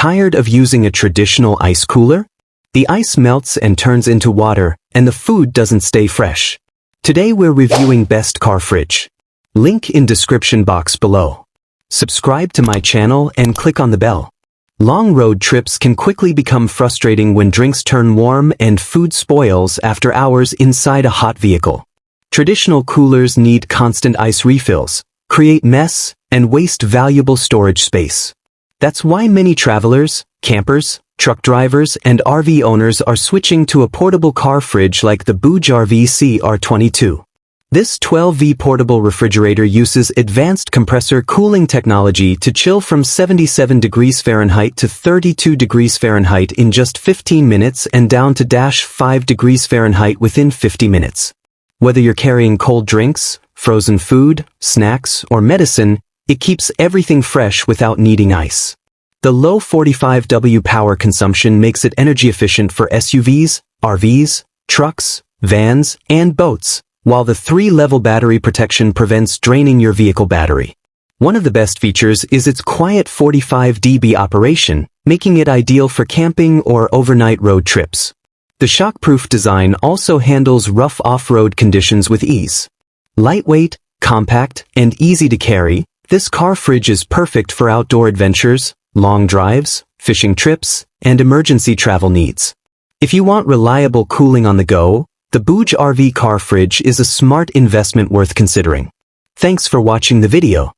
Tired of using a traditional ice cooler? The ice melts and turns into water, and the food doesn't stay fresh. Today we're reviewing BestCar Fridge. Link in description box below. Subscribe to my channel and click on the bell. Long road trips can quickly become frustrating when drinks turn warm and food spoils after hours inside a hot vehicle. Traditional coolers need constant ice refills, create mess, and waste valuable storage space. That's why many travelers, campers, truck drivers, and RV owners are switching to a portable car fridge like the BougeRV CR22. This 12V portable refrigerator uses advanced compressor cooling technology to chill from 77 degrees Fahrenheit to 32 degrees Fahrenheit in just 15 minutes and down to -5 degrees Fahrenheit within 50 minutes. Whether you're carrying cold drinks, frozen food, snacks, or medicine, it keeps everything fresh without needing ice. The low 45W power consumption makes it energy efficient for SUVs, RVs, trucks, vans, and boats, while the 3-level battery protection prevents draining your vehicle battery. One of the best features is its quiet 45 dB operation, making it ideal for camping or overnight road trips. The shockproof design also handles rough off-road conditions with ease. Lightweight, compact, and easy to carry, this car fridge is perfect for outdoor adventures, long drives, fishing trips, and emergency travel needs. If you want reliable cooling on the go, the BougeRV car fridge is a smart investment worth considering. Thanks for watching the video.